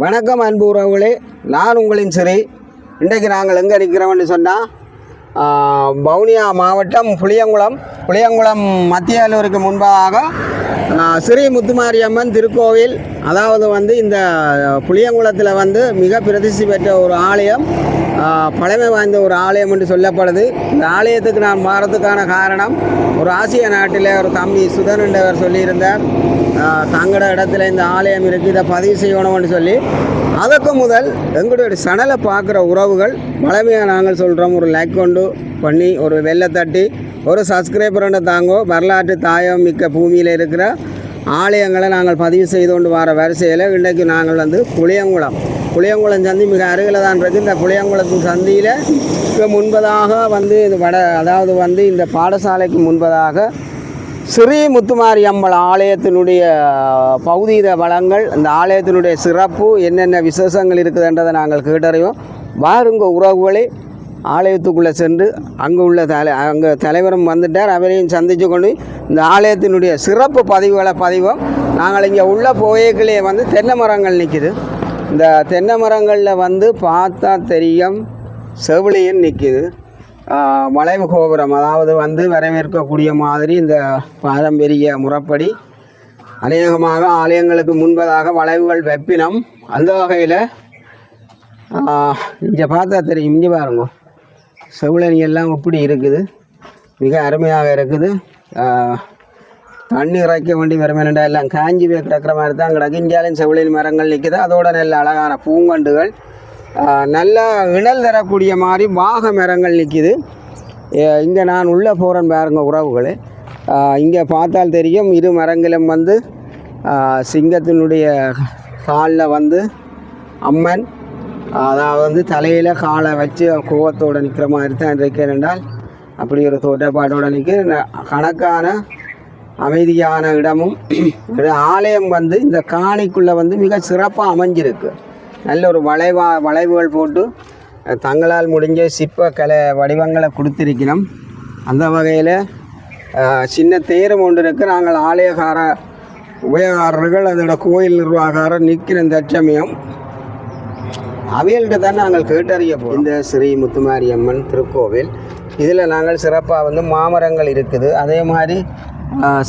வணக்கம் அன்பு உறவுகளே, நான் உங்களின் சிறை. இன்றைக்கு நாங்கள் எங்கே இருக்கிறோம்னு சொன்னால் வவுனியா மாவட்டம் புளியங்குளம் மத்திய கல்லூரிக்கு முன்பாக ஸ்ரீ முத்துமாரியம்மன் திருக்கோவில். அதாவது இந்த புளியங்குளத்தில் மிக பிரசித்தி பெற்ற ஒரு ஆலயம், பழமை வாய்ந்த ஒரு ஆலயம் என்று சொல்லப்படுது. இந்த ஆலயத்துக்கு நான் மாறதுக்கான காரணம், ஒரு ஆசிய நாட்டில் ஒரு தம்பி சுதன் என்றவர் சொல்லியிருந்தார், தங்களோட இடத்துல இந்த ஆலயம் இருக்குது, இதை பதிவு செய்யணும்னு சொல்லி. அதற்கு முதல் எங்களுடைய சேனலை பார்க்குற உறவுகள் பழமையாக நாங்கள் சொல்கிறோம், ஒரு லைக் கொண்டு பண்ணி, ஒரு வெள்ளை தட்டி, ஒரு சப்ஸ்கிரைபர்னு தாங்கோ. வரலாற்று தாயம் மிக்க பூமியில் இருக்கிற ஆலயங்களை நாங்கள் பதிவு செய்து கொண்டு வர வரிசையில் இன்றைக்கு நாங்கள் புளியங்குளம் சந்தி மிக அருகில் தான் இருக்குது. இந்த புளியங்குளத்தின் சந்தியில் முன்பதாக இது அதாவது இந்த பாடசாலைக்கு முன்பதாக ஸ்ரீ முத்துமாரியம்மன் ஆலயத்தினுடைய பௌதீக வளங்கள், இந்த ஆலயத்தினுடைய சிறப்பு, என்னென்ன விசேஷங்கள் இருக்குதுன்றதை நாங்கள் கேட்டறிவோம். வாருங்க உறவுகளை, ஆலயத்துக்குள்ளே சென்று அங்கே உள்ள தலைவரும் வந்துட்டார், அவரையும் சந்தித்து கொண்டு இந்த ஆலயத்தினுடைய சிறப்பு பதிவோம். நாங்கள் இங்கே உள்ள போயக்கிலே தென்னை மரங்கள் நிற்கிது. இந்த தென்னை மரங்களில் பார்த்தா தெரியும் செவிலியன் நிற்கிது. வளைவு கோபுரம், அதாவது வரவேற்கக்கூடிய மாதிரி இந்த பாரம்பரிய முறைப்படி அநேகமாக ஆலயங்களுக்கு முன்பதாக வளைவுகள் வெப்பினம். அந்த வகையில் இங்கே பார்த்தா தெரியும், இங்கே பாருங்க செவிலணி எல்லாம் இப்படி இருக்குது, மிக அருமையாக இருக்குது. தண்ணி இறைக்க வேண்டி வரமேண்டா எல்லாம் காஞ்சி போய் கிடக்கிற மாதிரி தான் கிடக்கு. இந்தியாவிலும் செவிலின் மரங்கள் நிற்குது, அதோட நல்ல அழகான பூங்கண்டுகள், நல்லா இணல் தரக்கூடிய மாதிரி வாக மரங்கள் நிற்கிது. இங்கே நான் உள்ளே போகிறேன் பாருங்க உறவுகளே. இங்கே பார்த்தால் தெரியும், இரு மரங்களும் சிங்கத்தினுடைய காலில் அம்மன், அதாவது தலையில் காலை வச்சு கோவத்தோடு நிற்கிற மாதிரி தான் இருக்கிறேன் என்றால், அப்படி ஒரு தோற்றப்பாட்டோடு நிற்க கணக்கான அமைதியான இடமும். ஆலயம் இந்த காணிக்குள்ளே மிக சிறப்பாக அமைஞ்சிருக்கு. நல்ல ஒரு வளைவுகள் போட்டு தங்களால் முடிஞ்ச சிற்ப கலை வடிவங்களை கொடுத்திருக்கணும். அந்த வகையில் சின்ன தேரும் ஒன்று இருக்குது. நாங்கள் ஆலயக்கார உபயோகாரர்கள், அதோட கோயில் நிர்வாகாரர் நிற்கிற தற்சமயம் அவைகள்கிட்ட தான் நாங்கள் கேட்டறிய போகிறோம். இந்த ஸ்ரீ முத்துமாரியம்மன் திருக்கோவில் இதில் நாங்கள் சிறப்பாக மாமரங்கள் இருக்குது, அதே மாதிரி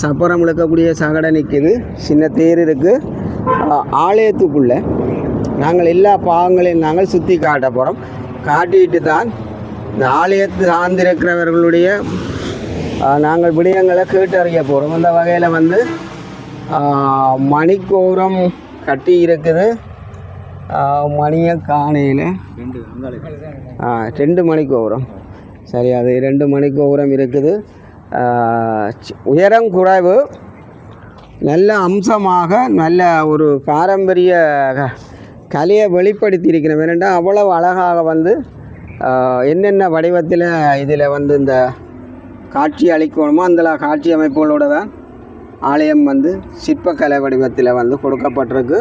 சப்பரம் இழுக்கக்கூடிய சகடை நிற்கிது, சின்ன தேர் இருக்குது. ஆலயத்துக்குள்ளே நாங்கள் எல்லா பாகங்களையும் நாங்கள் சுற்றி காட்ட போகிறோம். காட்டிட்டு தான் இந்த ஆலயத்து சார்ந்திருக்கிறவர்களுடைய நாங்கள் விடயங்களை கேட்டறிய போகிறோம். அந்த வகையில் மணிக்கோபுரம் கட்டி இருக்குது. மணியை காணையில் 2 மணிக்கோபுரம், சரி, அது 2 மணிக்கோபுரம் இருக்குது. உயரம் குறைவு, நல்ல அம்சமாக நல்ல ஒரு பாரம்பரிய கலையை வெளிப்படுத்தி இருக்கிறோம். ஏனெண்டா அவ்வளவு அழகாக என்னென்ன வடிவத்தில் இதில் இந்த காட்சி அளிக்கணுமோ அந்த காட்சி அமைப்புகளோடு தான் ஆலயம் சிற்பக்கலை வடிவத்தில் கொடுக்கப்பட்டிருக்கு.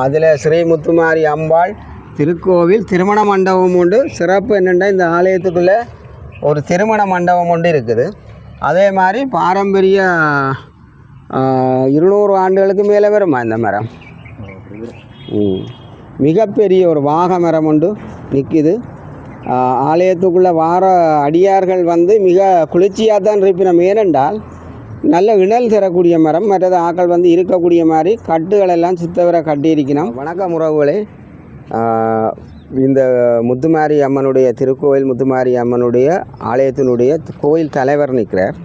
அதில் ஸ்ரீ முத்துமாரி அம்பாள் திருக்கோவில் திருமண மண்டபம் உண்டு. சிறப்பு என்னென்னா, இந்த ஆலயத்துக்குள்ளே ஒரு திருமண மண்டபம் ஒன்று இருக்குது. அதே மாதிரி பாரம்பரிய 200 ஆண்டுகளுக்கு மேலே வருமா இந்த மரம். மிகப்பெரிய ஒரு வாக மரம் ஒன்று நிற்கிது. ஆலயத்துக்குள்ளே வார அடியார்கள் மிக குளிர்ச்சியாக தான் இருப்பினோம். ஏனென்றால் நல்ல இணல் தரக்கூடிய மரம், மற்றது ஆக்கள் இருக்கக்கூடிய மாதிரி கட்டுகளெல்லாம் சுத்தவரை கட்டியிருக்கணும். வணக்கம் உறவுகளே, இந்த முத்துமாரி அம்மனுடைய திருக்கோவில், முத்துமாரி அம்மனுடைய ஆலயத்தினுடைய கோயில் தலைவர் நிற்கிறார்,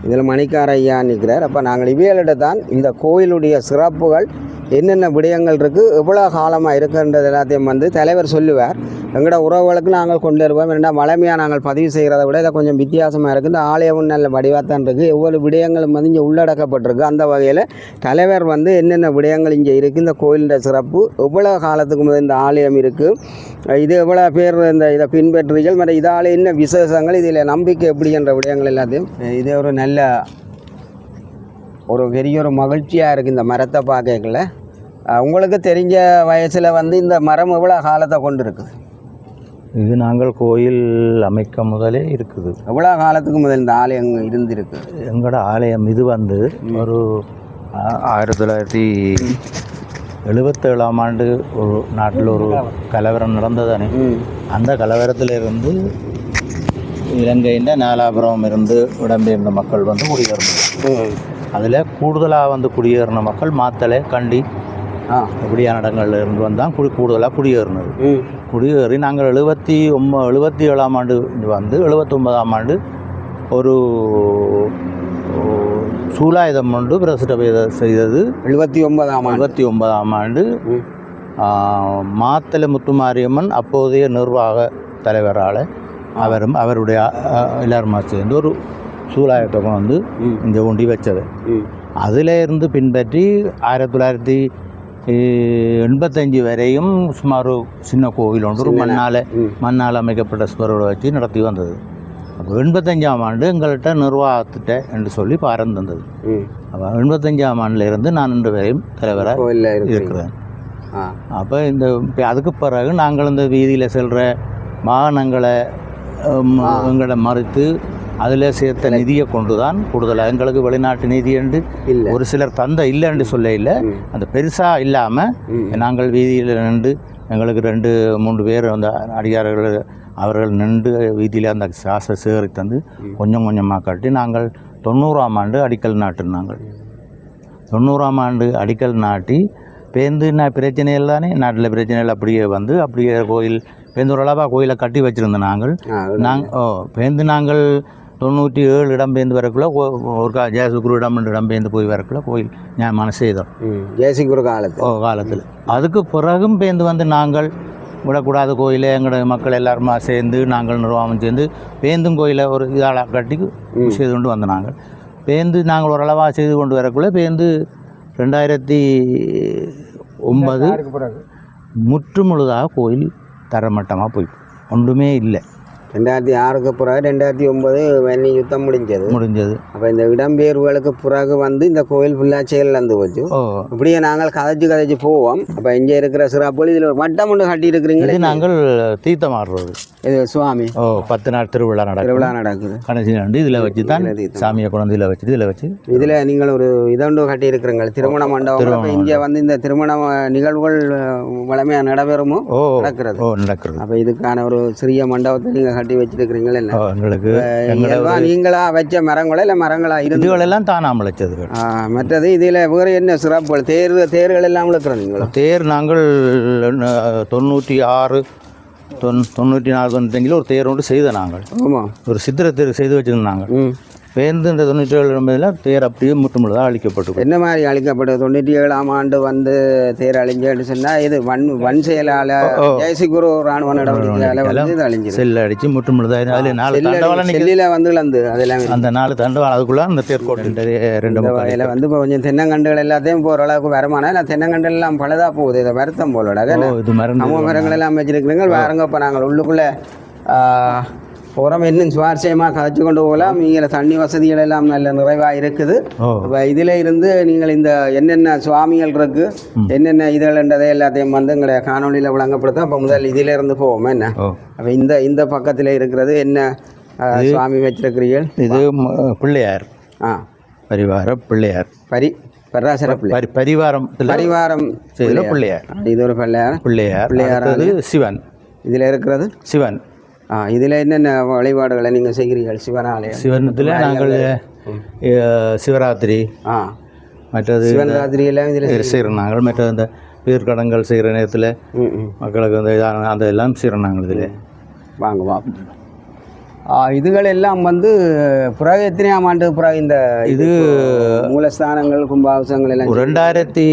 இதில் மணிக்கார ஐயா நிற்கிறார். அப்போ நாங்கள் இவைகளிட தான் இந்த கோயிலுடைய சிறப்புகள், என்னென்ன விடயங்கள் இருக்குது, எவ்வளோ காலமாக இருக்குன்றது எல்லாத்தையும் தலைவர் சொல்லுவார். எங்களோட உறவுகளுக்கு நாங்கள் கொண்டு வருவோம். ஏன்னா வளமையாக நாங்கள் பதிவு செய்கிறத விட இதை கொஞ்சம் வித்தியாசமாக இருக்குது. இந்த ஆலயமும் நல்ல வடிவாத்தான் இருக்குது, எவ்வளோ விடயங்களும் இங்கே உள்ளடக்கப்பட்டிருக்கு. அந்த வகையில் தலைவர் என்னென்ன விடயங்கள் இங்கே இருக்குது, இந்த கோயிலுடைய சிறப்பு, எவ்வளோ காலத்துக்கு முதல் இந்த ஆலயம் இருக்குது, இது எவ்வளோ பேர் இதை பின்பற்றுகள், மற்ற இதால் என்ன விசேஷங்கள், இதில் நம்பிக்கை எப்படி என்ற விடயங்கள் எல்லாத்தையும். இது ஒரு நல்ல ஒரு பெரிய ஒரு மகிழ்ச்சியாக இருக்குது இந்த மரத்தை பார்க்கல. உங்களுக்கு தெரிஞ்ச வயசில் இந்த மரம் எவ்வளோ காலத்தை கொண்டு இருக்குது? இது நாங்கள் கோயில் அமைக்க முதலே இருக்குது. எவ்வளோ காலத்துக்கு முதல் இந்த ஆலயம் இருந்திருக்கு? எங்களோட ஆலயம் இது ஒரு 1900 77ஆம் ஆண்டு ஒரு நாட்டில் ஒரு கலவரம் நடந்ததானே. அந்த கலவரத்திலிருந்து இலங்கையின் நாலாபுரம் இருந்து இடம்பெயர்ந்த மக்கள் வந்து குடியேறினது. அதில் கூடுதலாக வந்து குடியேறின மக்கள் மாத்தளை, கண்டி இப்படியான இடங்கள்ல இருந்து வந்தால் கூடுதலாக குடியேறினது. குடியேறி நாங்கள் 77ஆம் ஆண்டு வந்து 79ஆம் ஆண்டு ஒரு சூலாயுதம் ஒன்று பிரசிட்ட செய்தது. 79ஆம் ஆண்டு மாத்தளை முத்துமாரியம்மன் அப்போதைய நிர்வாக தலைவரால் அவருடைய எல்லாருமா சேர்ந்து ஒரு சூலாயுதத்தை வந்து இங்கே ஊண்டி வச்சது. அதில் இருந்து பின்பற்றி 1985 வரையும் சுமார் சின்ன கோவில் ஒன்று மண்ணால் அமைக்கப்பட்ட சுவரோடு வச்சு நடத்தி வந்தது. அப்போ 85ஆம் ஆண்டு எங்கள்கிட்ட நிர்வாகத்திட்ட என்று சொல்லி பாரம் தந்தது. அப்போ 85ஆம் ஆண்டிலிருந்து நான் இன்று வரையும் தலைவராக இருக்கிறேன். அப்போ அதுக்கு பிறகு நாங்கள் இந்த வீதியில் செல்கிற வாகனங்களை எங்களை மறுத்து அதில் சேர்த்த நிதியை கொண்டு தான் கூடுதலாக எங்களுக்கு வெளிநாட்டு நிதி என்று ஒரு சிலர் தந்த இல்லைன்னு சொல்ல இல்லை, அந்த பெருசாக இல்லாமல் நாங்கள் வீதியில் நின்று எங்களுக்கு 2-3 பேர் அந்த அடியார்கள் அவர்கள் நின்று வீதியில் அந்த காசை சேகரித்து கொஞ்சம் கொஞ்சமாக கட்டி நாங்கள் 90ஆம் ஆண்டு அடிக்கல் நாட்டினாங்க. 90ஆம் ஆண்டு அடிக்கல் நாட்டி பேருந்து பிரச்சனைகள் தானே நாட்டில் பிரச்சனைகள் அப்படியே கோயில் பேருந்து அளவாக கோயிலை கட்டி வச்சுருந்தோம். பேருந்து நாங்கள் 97 இடம்பெயர்ந்து வரக்குள்ள ஒரு ஜெயசுகுரு இடம்பெயர்ந்து போய் வரக்குள்ள கோயில் ஞாபகமான செய்தோம். ஜெயசுகுரு காலத்தில் அதுக்கு பிறகும் பேருந்து வந்து நாங்கள் விடக்கூடாத கோயிலை எங்களோட மக்கள் எல்லாருமா சேர்ந்து நாங்கள் நிர்வாகம் சேர்ந்து பேந்தும் கோயிலை ஒரு இதால் கட்டி செய்து கொண்டு வந்த பேருந்து நாங்கள் ஓரளவாக செய்து கொண்டு வரக்குள்ள பேருந்து 2009 முற்றுமுழுதாக கோயில் தரமட்டமாக போயிட்டு ஒன்றுமே இல்லை. 2006க்கு பிறகு 2009 வெண்ணி யுத்தம் முடிஞ்சது. அப்போ இந்த இடம்பெயர்வுகளுக்கு பிறகு வந்து இந்த கோயில் ஃபுல்லாக செயலிழந்து போச்சு. இப்படியே நாங்கள் கதைச்சு போவோம். அப்போ இங்கே இருக்கிற சிறப்புகள் இதில் ஒரு மட்டம் ஒன்று கட்டி இருக்கிறீங்களே, நாங்கள் தீர்த்தம் ஆடுறது இது சுவாமி 10 நாள் திருவிழா நடக்குது. கடைசி நாண்டு இதில் வச்சு தான் சாமியை கொண்டு இதில் வச்சு இதில் நீங்கள் ஒரு இதொன்று கட்டி இருக்கிறீங்க திருமண மண்டபம். இங்கே வந்து இந்த திருமண நிகழ்வுகள் வளமையாக நடைபெறுமோ நடக்கிறது. அப்போ இதுக்கான ஒரு சிறிய மண்டபத்தை நீங்கள் கட்டி வச்சிருக்கிறீங்களா? எங்களுக்கு நீங்களா வச்ச மரங்களா இல்லை மரங்களா இதுகளெல்லாம் தானா முளைச்சது. மற்றது இதில் வேறு என்ன சிறப்புகள்? தேர்கள் எல்லாம் இருக்கிறீங்களா? தேர் நாங்கள் 96 94 95 ஒரு தேர் ஒன்று செய்த நாங்கள். ஆமாம், ஒரு சித்திர தேர் செய்து வச்சுருந்தாங்க. பேருந்து இந்த 97 தேர் அப்படியே முற்றுமுழுதாக அழிக்கப்பட்டு. என்ன மாதிரி அழிக்கப்பட்டது? 97ஆம் ஆண்டு வந்து தேர் அழிஞ்சு சொன்னால் இது வன் செயலால் ஜெயசிகுரு ராணுவ நடவடிக்கையால் வந்து இது அழிஞ்சு செல்ல அடித்து முற்றுமுழுதாக அதில் 4 தண்டவாளம் செல்லில் வந்து அதெல்லாம் அந்த 4 தண்டவாளம் அதுக்குள்ளே அந்த தேர் கோட்டு 2 வகையில் வந்து இப்போ கொஞ்சம் தென்னங்கண்டுகள் எல்லாத்தையும் இப்போ ஓரளவுக்கு வருமானம் இல்லை. தென்னங்கண்டுகள் எல்லாம் பழுதாக போகுது. இதை வருத்தம் போலோட இது மரங்கள் எல்லாம் வச்சிருக்கிறீங்க. வேறங்க இப்போ நாங்கள் உள்ளுக்குள்ளே போகிறோம். இன்னும் சுவாரஸ்யமாக கதைச்சு கொண்டு போகலாம். நீங்கள் தண்ணி வசதிகள் எல்லாம் நல்ல நிறைவாக இருக்குது. இப்போ இதில் இருந்து நீங்கள் இந்த என்னென்ன சுவாமிகள் இருக்குது, என்னென்ன இதுகள்ன்றதை எல்லாத்தையும் வந்து எங்களை காணொலியில் விளங்கப்படுத்த. அப்போ முதல் இதிலிருந்து போவோம். என்ன அப்போ இந்த பக்கத்தில் இருக்கிறது என்ன சுவாமி வச்சிருக்கிறீர்கள்? இது பிள்ளையார். பரிவார பிள்ளையார். பராசர பரிவாரம் பிள்ளையார். இது ஒரு பிள்ளையார். சிவன். இதில் இருக்கிறது சிவன். இதில் என்னென்ன வழிபாடுகளை நீங்கள் செய்கிறீர்கள்? சிவனத்தில் நாங்கள் சிவராத்திரி மற்றது சிவராத்திரி எல்லாம் இதில் செய்கிறோம் நாங்கள். மற்ற இந்த பீர்க்கடங்கள் செய்கிற நேரத்தில் மக்களுக்கு அந்த அந்த எல்லாம் செய்கிறோம் நாங்கள். இதில் வாங்க இதுகள் எல்லாம் வந்து பிறகு எத்தனையாம் ஆண்டு பிறகு இந்த இது மூலஸ்தானங்கள் கும்பாபிஷங்கள் எல்லாம் 2000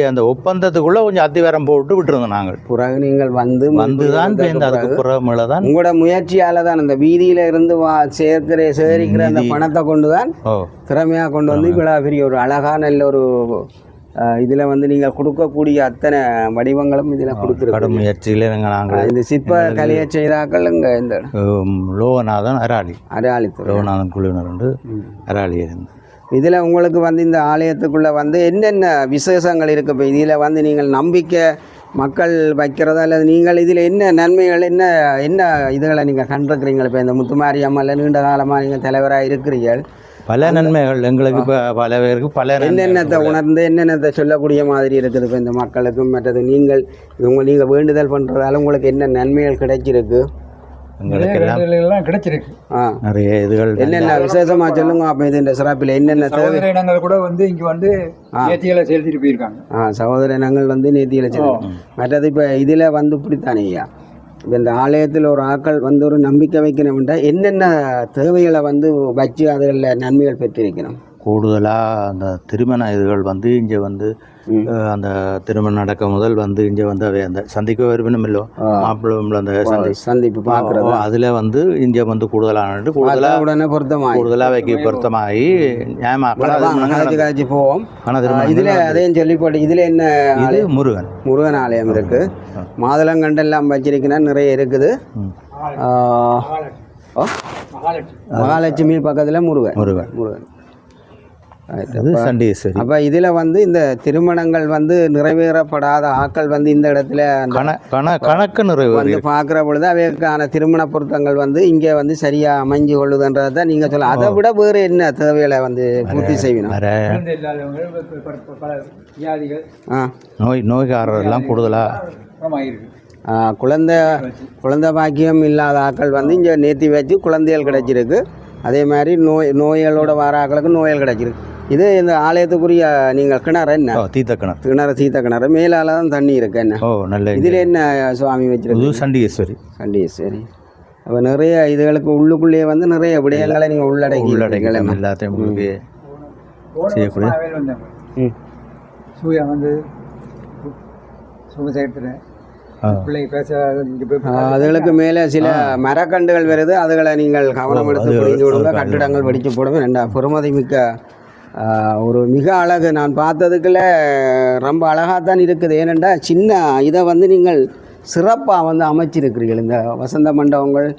அந்த ஒப்பந்தத்துக்குள்ளே கொஞ்சம் அத்திவாரம் போட்டு விட்டுருந்தோம் நாங்கள். பிறகு நீங்கள் வந்து தான் அதுக்கு பிறகு தான் உங்களோட முயற்சியால் தான் அந்த வீதியில் இருந்து சேகரிக்கிற அந்த பணத்தை கொண்டு தான் திறமையாக கொண்டு வந்து இவ்வளோ பெரிய ஒரு அழகான நல்ல ஒரு இதில் வந்து நீங்கள் கொடுக்கக்கூடிய அத்தனை வடிவங்களும் இதில் கொடுத்துருக்கோம். முயற்சியில் நாங்கள் இந்த சிற்ப கலையை செய்தாக்கள் இங்கே இந்த லோகநாதன் அராளி லோகநாதன் குழுவினர் வந்து அராளி இருந்து இதில் உங்களுக்கு வந்து இந்த ஆலயத்துக்குள்ளே வந்து என்னென்ன விசேஷங்கள் இருக்குது? இப்போ இதில் வந்து நீங்கள் நம்பிக்கை மக்கள் வைக்கிறதா அல்லது நீங்கள் இதில் என்ன நன்மைகள் என்ன இதுகளை நீங்கள் கண்டிருக்கிறீங்கள்? இப்போ இந்த முத்துமாரியம்மல்ல நீண்ட காலமாக நீங்கள் தலைவராக இருக்கிறீர்கள். பல நன்மைகள் எங்களுக்கு இப்போ பல பேருக்கு பல என்னென்னத்தை உணர்ந்து என்னென்னத்தை சொல்லக்கூடிய மாதிரி இருக்குது இப்போ இந்த மக்களுக்கும் மற்றது நீங்கள் நீங்கள் வேண்டுதல் பண்ணுறதால உங்களுக்கு என்ன நன்மைகள் கிடைச்சிருக்கு எங்களுக்கு எல்லாம் கிடைச்சிருக்கு. நிறைய இதுகள் என்னென்ன விசேஷமாக சொல்லுங்க. அப்போ இது இந்த சிறப்பில் என்னென்ன சகோதர இனங்கள் கூட வந்து இங்கே வந்து நேர்த்திகளை செலுத்திட்டு போயிருக்காங்க. சகோதர இனங்கள் வந்து நேர்த்திகளை செலுத்தி மற்றது இப்போ இதில் வந்து இப்படித்தானே ஐயா, இப்போ இந்த ஆலயத்தில் ஒரு ஆக்கள் வந்து ஒரு நம்பிக்கை வைக்கணும்னா என்னென்ன தேவைகளை வந்து வச்சு அதில் நன்மைகள் பெற்றிருக்கணும். கூடுதலாக அந்த திருமண இதுகள் வந்து இங்கே வந்து அந்த திருமணம் நடக்க முதல் வந்து இங்கே வந்து அவை அந்த சந்திக்க வருமானம் இல்லோ மாப்பிள்ளை அந்த சந்திப்பு பார்க்குறது அதில் வந்து இங்கே வந்து கூடுதலான கூடுதலாக உடனே பொருத்தமாக வைக்க பொருத்தமாகி காய்ச்சி போவோம். இதில் அதையும் சொல்லி போட்டு இதில் என்ன இது முருகன் ஆலயம் இருக்குது. மாதுளங்கண்டெல்லாம் வச்சிருக்கீங்கன்னா நிறைய இருக்குது. மகாலட்சுமி பக்கத்தில் முருகன் சண்டீஸ்வரி. அப்போ இதில் வந்து இந்த திருமணங்கள் வந்து நிறைவேறப்படாத ஆக்கள் வந்து இந்த இடத்துல கணக்கு வந்து பார்க்குற பொழுது அவைக்கான திருமண பொருத்தங்கள் வந்து இங்கே வந்து சரியாக அமைஞ்சு கொள்ளுதுன்றதை தான் நீங்கள் சொல்ல. அதை விட வேறு என்ன தேவைகளை வந்து பூர்த்தி செய்யணும். நோய்காரரெல்லாம் கூடுதலாக குழந்தை பாக்கியம் இல்லாத ஆக்கள் வந்து இங்கே நேர்த்தி வச்சு குழந்தைகள் கிடைச்சிருக்கு. அதே மாதிரி நோய்களோட வர ஆக்களுக்கு நோய்கள் கிடைச்சிருக்கு. இது இந்த ஆலயத்துக்குரிய நீங்கள் கிணறு என்ன தீத்த கிணறு மேலால தான் தண்ணி இருக்கு என்ன. நல்ல இதில் என்ன சுவாமி வச்சிருக்கு? சண்டீஸ்வரி. அப்போ நிறைய இதுகளுக்கு உள்ளுக்குள்ளேயே வந்து நிறைய விடயங்களை நீங்கள் உள்ளடக்கி எல்லாத்தையும் செய்யக்கூடிய சூயா வந்து அதுகளுக்கு மேலே சில மரக்கண்டுகள் வருது. அதுகளை நீங்கள் கவனம் எடுத்து புரிந்து விடுங்க. கட்டிடங்கள் வெடிச்சு போடுவேன். ரெண்டா பெருமதி மிக்க ஒரு மிக அழகு. நான் பார்த்ததுக்குள்ள ரொம்ப அழகாகத்தான் இருக்குது. ஏனெண்டா சின்ன இதை வந்து நீங்கள் சிறப்பாக வந்து அமைச்சிருக்கிறீர்கள். இந்த வசந்த மண்டபங்கள்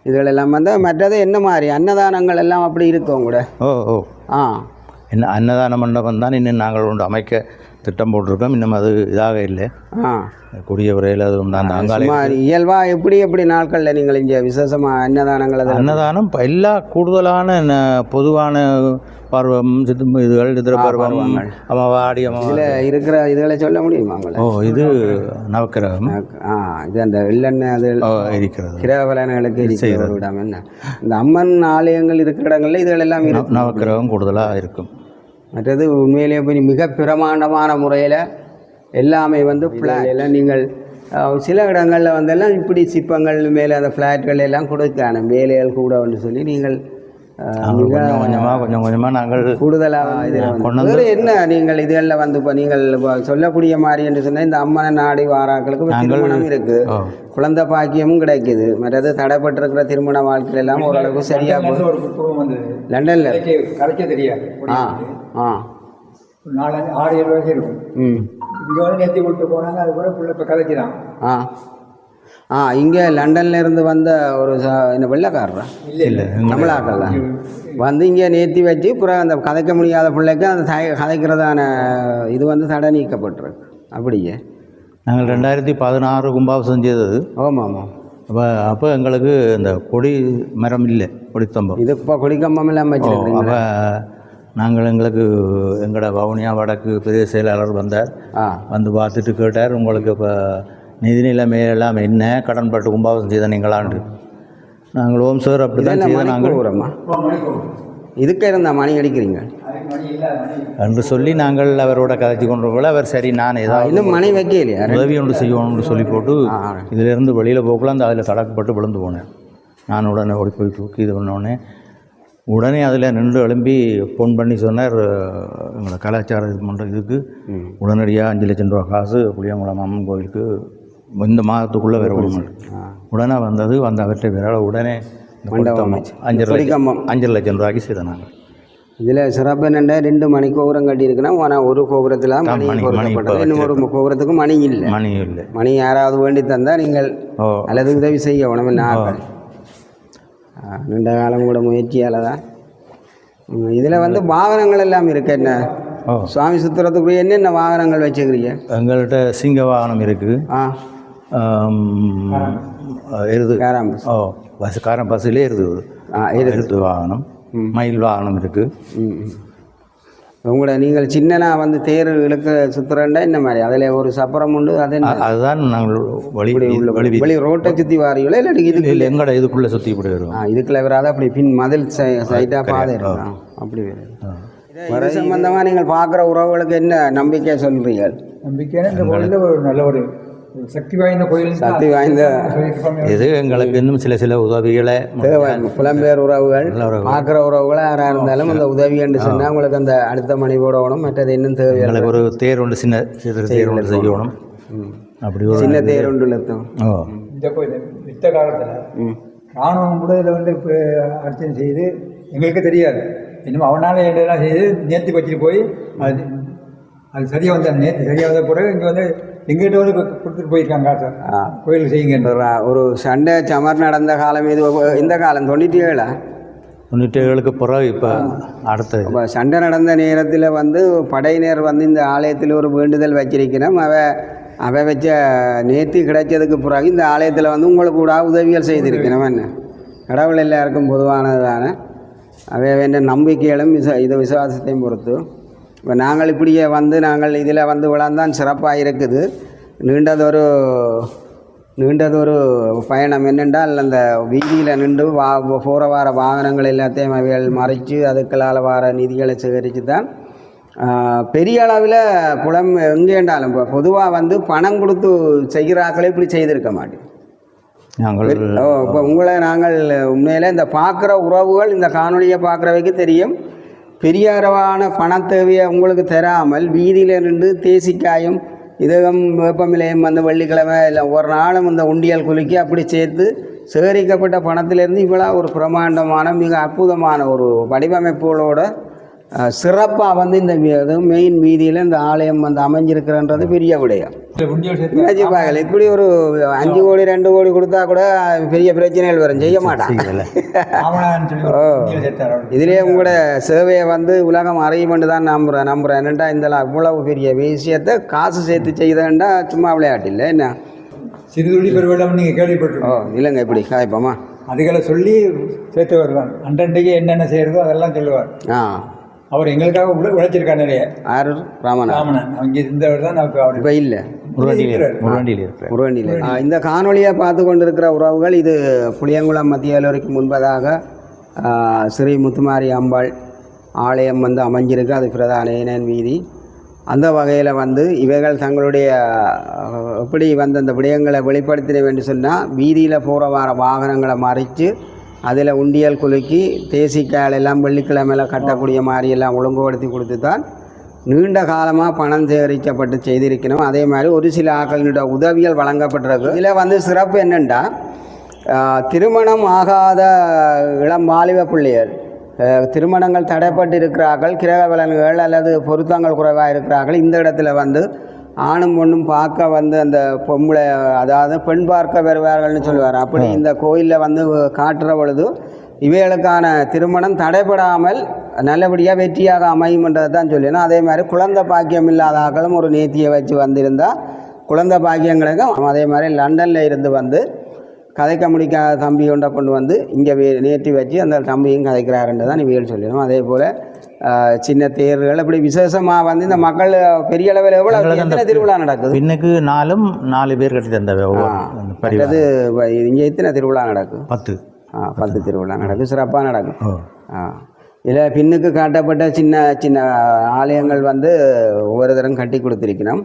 இதுகளெல்லாம் வந்து மற்றது என்ன மாதிரி அன்னதானங்கள் எல்லாம் அப்படி இருக்கும் கூட. என்ன அன்னதான மண்டபம் தான் இன்னும் நாங்கள் ஒன்று அமைக்க திட்டம் போட்டிருக்கோம். இன்னும் அது இதாக இல்லை. கூடிய விரையில் அது இயல்பாக எப்படி நாட்களில் நீங்கள் இங்கே விசேஷமாக அன்னதானம் எல்லா கூடுதலான பொதுவான பருவம் இதுகள் இதர பருவம் அமாவாடி இதில் இருக்கிற இதுகளை சொல்ல முடியுமா? இது நவக்கிரகம். இது அந்த எள்ளெண்ணெய் அது இருக்கிறது. கிரகபலன்களுக்கு இருக்கிற இடம் என்ன. இந்த அம்மன் ஆலயங்கள் இருக்கிற இடங்கள்ல இதுகளெல்லாம் நவக்கிரகம் கூடுதலாக இருக்கும். மற்றது உண்மையிலேயே போய் மிக பிரமாண்டமான முறையில் எல்லாமே வந்து எல்லாம் நீங்கள் சில இடங்களில் வந்தெல்லாம் இப்படி சிற்பங்கள் மேலே அந்த ஃப்ளாட்கள் எல்லாம் கொடுக்கான வேலைகள் கூட வந்து சொல்லி நீங்கள் கொஞ்சம் கொஞ்சமாக நாங்கள் கூடுதலாக இதில் என்ன நீங்கள் இதுகளில் வந்து இப்போ நீங்கள் சொல்லக்கூடிய மாதிரி என்று சொன்னால் இந்த அம்மனை நாடி வாராக்களுக்கு திருமணம் இருக்குது, குழந்தை பாக்கியமும் கிடைக்குது. மற்றது தடைப்பட்டிருக்கிற திருமண வாழ்க்கையில் எல்லாம் ஓரளவுக்கு சரியாக லண்டனில் கரைக்க தெரியாது. 4-6 வயசு இருக்கும். இங்கே வந்து நேர்த்தி விட்டு போனாங்க. அது கூட பிள்ளை இப்போ கதைக்கிறான். இங்கே லண்டன்ல இருந்து வந்த ஒரு என்ன வெள்ளைக்காரரா இல்லை தமிழாக்கல்ல வந்து இங்கே நேர்த்தி வச்சு புறம் அந்த கதைக்க முடியாத பிள்ளைக்கு அந்த கதைக்கிறதான இது வந்து தடை நீக்கப்பட்டிருக்கு. அப்படியே நாங்கள் 2016 கும்பாபிஷேகம் செய்தது. ஆமாம். அப்போ எங்களுக்கு இந்த கொடி மரம் இல்லை, கொடிக்கம்பம். இது இப்போ கொடிக்கம்பம் எல்லாம் வச்சுருக்கோம். அப்போ நாங்கள் எங்களுக்கு எங்களோட வவுனியா வடக்கு பெரிய செயலாளர் வந்தார். வந்து பார்த்துட்டு கேட்டார், உங்களுக்கு இப்போ நிதி நிலைமை எல்லாம் என்ன, கடன்பட்டு கும்பாபிஷேகம் செய்த நீங்களாண்டு. நாங்கள் ஓம் சார் அப்படி தான் செய்த நாங்கள் இதுக்கு இருந்தால் மணி அடிக்கிறீங்க என்று சொல்லி நாங்கள் அவரோட கதைச்சி கொண்டு போல அவர் சரி நான் ஏதாவது இன்னும் மணி வைக்கலையா உதவி ஒன்று செய்யணும்னு சொல்லி போட்டு இதிலேருந்து வெளியில் போகலாம். அந்த அதில் தடக்கப்பட்டு விழுந்து போனேன். நான் உடனே ஓடி போய் தூக்கி இது பண்ணோடனே உடனே அதில் நின்று எழும்பி ஃபோன் பண்ணி சொன்னார், எங்களோட கலாச்சார இது பண்ணுற இதுக்கு உடனடியாக 5 லட்சம் ரூபா காசு புளியங்குளம் அம்மன் கோயிலுக்கு இந்த மாதத்துக்குள்ளே வேறு உடனே வந்தது. அவற்றை வேற உடனே 5 லட்சம் ரூபாய்க்கு செய்தோம் நாங்கள். இதில் சிறப்பு என்னென்னா 2 மணி கோபுரம் கட்டியிருக்குன்னா, ஆனால் ஒரு கோபுரத்தில் மணி இன்னும் ஒரு கோபுரத்துக்கு மணி இல்லை. மணி யாராவது வேண்டி தந்தால் நீங்கள் அல்லது உதவி செய்ய உணவு நாங்கள் நீண்ட காலம் கூட முயற்சியால் தான். இதில் வந்து வாகனங்கள் எல்லாம் இருக்கு. என்ன சுவாமி சுற்றுறதுக்குரிய என்னென்ன வாகனங்கள் வச்சுக்கிறீங்க? எங்கள்கிட்ட சிங்க வாகனம் இருக்குது. எருது காரம் பஸ்ஸிலே எருது வாகனம் மயில் வாகனம் இருக்குது. உங்களோட நீங்கள் சின்னனா வந்து தேர் இழுக்க சுற்றுறேன்டா இந்த மாதிரி அதில் ஒரு சப்பரம் உண்டு. அது அதுதான் நாங்கள் வழி ரோட்டை சுற்றி வாரிகளோ இல்லாட்டி இல்லை எங்களோட இதுக்குள்ளே சுற்றி இப்படி வரும். இதுக்குள்ள வராது, அப்படி பின் மதில் சைட்டாக பாதை இருக்கும் அப்படி வேறு. இது சம்பந்தமாக நீங்கள் பார்க்குற உறவுகளுக்கு என்ன நம்பிக்கை சொல்கிறீங்க? நம்பிக்கையான இந்த கோயிலில் ஒரு நல்ல ஒரு சக்தி வாய்ந்த கோயில், சக்தி வாய்ந்த இது எங்களுக்கு இன்னும் சில உதவிகளை புலம்பெயர் உறவுகள் பார்க்குற உறவுகளை யாராக இருந்தாலும் அந்த உதவி என்று சொன்னால் உங்களுக்கு அந்த அடுத்த மணி போடணும். மற்றது இன்னும் தேவை எங்களுக்கு ஒரு தேர் ஒன்று சின்ன தேர் ஒன்று செய்யணும். அப்படி ஒரு சின்ன தேர் ஒன்று இழுத்தோம். இந்த கோயில் யுத்த காலத்தில் ராணுவம் கூட இதில் வந்து அர்ச்சனை செய்து எங்களுக்கு தெரியாது. இன்னும் அவனால் என்னெல்லாம் செய்து நேர்த்தி வச்சுட்டு போய் அது சரியாக வந்த நேற்று சரியாக வந்த பிறகு இங்கே வந்து எங்கிட்ட வந்து கொடுத்துட்டு போயிருக்காங்க சார் கோயில் செய்யுங்க. ஒரு சண்டை சமர் நடந்த காலம் இது இந்த காலம் 97க்கு பிறகு இப்போ அடுத்தது இப்போ சண்டை நடந்த நேரத்தில் வந்து படையினர் வந்து இந்த ஆலயத்தில் ஒரு வேண்டுதல் வச்சிருக்கிறோம். அவ வச்ச நேர்த்தி கிடைச்சதுக்கு பிறகு இந்த ஆலயத்தில் வந்து உங்களுக்கு கூட உதவிகள் செய்திருக்கிறோம். என்ன கடவுள் எல்லாருக்கும் பொதுவானது தானே. அவை வேண்ட நம்பிக்கைகளும் இது விசுவாசத்தையும் பொறுத்து இப்போ நாங்கள் இப்படியே வந்து நாங்கள் இதில் வந்து விழாந்தான் சிறப்பாக இருக்குது. நீண்டதொரு பயணம் என்னென்றால் அந்த வீதியில் நின்று போகிற வார வாகனங்கள் எல்லாத்தையும் அவைகள் மறைச்சு அதுக்களால் வார நிதிகளை சேகரித்து தான் பெரிய அளவில் எங்கேண்டாலும் இப்போ பொதுவாக வந்து பணம் கொடுத்து செய்கிறாக்களை இப்படி செய்திருக்க மாட்டேன். இப்போ உங்களை நாங்கள் உண்மையில் இந்த பார்க்குற உறவுகள் இந்த காணொலியை பார்க்குறவைக்கு தெரியும். பெரிய அளவான பண தேவையை உங்களுக்கு தராமல் வீதியில் நின்று தேசிக்காயும் இதகம் வேப்பமிலையும் வந்து வெள்ளிக்கிழமை இல்லை ஒரு நாளும் இந்த உண்டியல் குலுக்கி அப்படி சேர்த்து சேகரிக்கப்பட்ட பணத்திலேருந்து இவ்வளோ ஒரு பிரமாண்டமான மிக அற்புதமான ஒரு வடிவமைப்புகளோட சிறப்பாக வந்து இந்த மெயின் வீதியில் இந்த ஆலயம் வந்து அமைஞ்சிருக்கிறன்றது பெரிய விடயம். இப்படி ஒரு 5 கோடி 2 கோடி கொடுத்தா கூட பெரிய பிரச்சனைகள் வரும், செய்ய மாட்டாங்க. இதிலே உங்களோட சேவையை வந்து உலகம் அறியுமென்று தான் நம்புகிறேன். என்னென்னா இந்த இவ்வளவு பெரிய விஷயத்தை காசு சேர்த்து செய்தேன்டா சும்மா விளையாட்டு இல்லை. என்ன சிறுதுளி பெருவெள்ளம் நீங்கள் கேள்விப்பட்டிருக்கோம் இல்லைங்க? இப்படி காய்ப்போமா அதுகளை சொல்லி சேர்த்து வருவார். அன்றன்றைக்கு என்னென்ன செய்கிறதோ அதெல்லாம் சொல்லுவார். அவர் எங்களுக்காக உழைச்சிருக்கார் நிறைய. ஆறு ராமன் அங்கே இருந்தவர் தான் அவர் இப்போ இல்லை, முருகண்டியில். இந்த காணொலியை பார்த்து கொண்டிருக்கிற உறவுகள் இது புளியங்குளம் மத்திய கல்லூரிக்கு முன்பதாக ஸ்ரீ முத்துமாரி அம்பாள் ஆலயம் வந்து அமைஞ்சிருக்கு. அது பிரதான ஏனன் வீதி. அந்த வகையில் வந்து இவைகள் தங்களுடைய எப்படி வந்து அந்த விடயங்களை வெளிப்படுத்தின வேண்டும் சொன்னால் வீதியில் போகிற வார வாகனங்களை மறைத்து அதில் உண்டியல் குலுக்கி தேசிக்கால் எல்லாம் வெள்ளிக்கிழமையில் கட்டக்கூடிய மாதிரியெல்லாம் ஒழுங்குபடுத்தி கொடுத்து தான் நீண்ட காலமாக பணம் சேகரிக்கப்பட்டு செய்திருக்கணும். அதே மாதிரி ஒரு சில ஆட்களினுடைய உதவிகள் வழங்கப்பட்டிருக்கு. இதில் வந்து சிறப்பு என்னென்னா திருமணம் ஆகாத இளம் வாலிப பிள்ளைகள், திருமணங்கள் தடைப்பட்டு இருக்கிறார்கள், கிரக பலன்கள் அல்லது பொருத்தங்கள் குறைவாக இருக்கிறார்கள். இந்த இடத்துல வந்து ஆணும் பொண்ணும் பார்க்க வந்து அந்த பொம்பளை அதாவது பெண் பார்க்க வருவார்கள்னு சொல்லுவார். அப்படி இந்த கோயிலில் வந்து காட்டுற பொழுது இவைகளுக்கான திருமணம் தடைபடாமல் நல்லபடியாக வெற்றியாக அமையும்ன்றது தான் சொல்லினா. அதே மாதிரி குழந்தை பாக்கியம் இல்லாத ஆக்களும் ஒரு நேர்த்தியை வச்சு வந்திருந்தால் குழந்தை பாக்கியம் கிடைக்கும். அதே மாதிரி லண்டனில் இருந்து வந்து கதைக்க முடிக்காத தம்பி கொண்ட கொண்டு வந்து இங்கே நேர்த்தி வச்சு அந்த தம்பியும் கதைக்கிறாருன்னு தான் இவைகள் சொல்லிடணும். அதே போல் சின்ன தேர்கள் அப்படி விசேஷமாக வந்து இந்த மக்கள் பெரிய அளவில் எவ்வளோ திருவிழா நடக்குது. இன்னைக்கு 4 பேர் கட்டி தந்த அது இங்கே எத்தனை திருவிழா நடக்கும்? 10 திருவிழா நடக்கும், சிறப்பாக நடக்கும். இதில் பின்னுக்கு காட்டப்பட்ட சின்ன சின்ன ஆலயங்கள் வந்து ஒவ்வொரு தரம் கட்டி கொடுத்துருக்கணும்,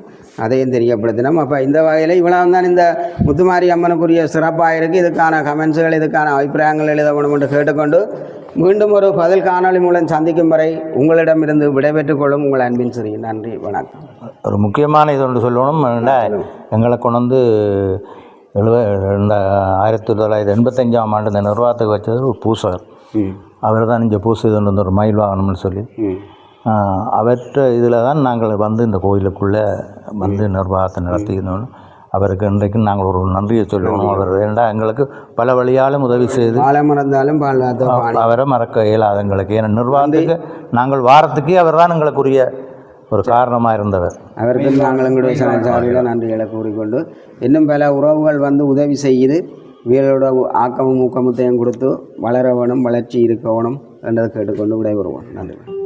அதையும் தெரியப்படுத்தினோம். அப்போ இந்த வகையில் இவ்வளோ தான் இந்த முத்துமாரி அம்மனுக்குரிய சிறப்பாக இருக்குது. இதுக்கான கமெண்ட்ஸுகள் இதுக்கான அபிப்பிராயங்கள் எழுத வேணும் என்று கேட்டுக்கொண்டு மீண்டும் ஒரு பதில் காணொலி மூலம் சந்திக்கும் வரை உங்களிடமிருந்து விடைபெற்றுக் கொள்ளும் உங்கள் அன்பின் சிறி. நன்றி, வணக்கம். ஒரு முக்கியமான இது ஒன்று சொல்லணும். எங்களை கொண்டு வந்து 1985ஆம் ஆண்டு இந்த நிர்வாகத்துக்கு வச்சது ஒரு பூசகர். அவர் தான் இங்கே பூசை இது வந்து ஒரு மயில் வாகனம்னு சொல்லி அவற்ற இதில் தான் நாங்கள் வந்து இந்த கோயிலுக்குள்ளே வந்து நிர்வாகத்தை நடத்திக்கணும். அவருக்கு இன்றைக்கு நாங்கள் ஒரு நன்றியை சொல்லணும். அவர் வேண்டாம் எங்களுக்கு பல வழியாலும் உதவி செய்து மறந்தாலும் அவரை மறக்க இயலாது எங்களுக்கு. ஏன்னா நிர்வாகத்துக்கு நாங்கள் வாரத்துக்கே அவர் தான் எங்களுக்குரிய ஒரு காரணமாக இருந்தவர். அவருக்கு நாங்கள் எங்களுடைய சார்பில் நன்றிகளை கூறிக்கொண்டு இன்னும் பல உறவுகள் வந்து உதவி செய்து வீரரோட ஆக்கமும் ஊக்கமுத்தையும் கொடுத்து வளர வேணும், வளர்ச்சி இருக்க வேணும். என்றதை கேட்டுக்கொண்டு விடைபெறுவோம். நன்றி.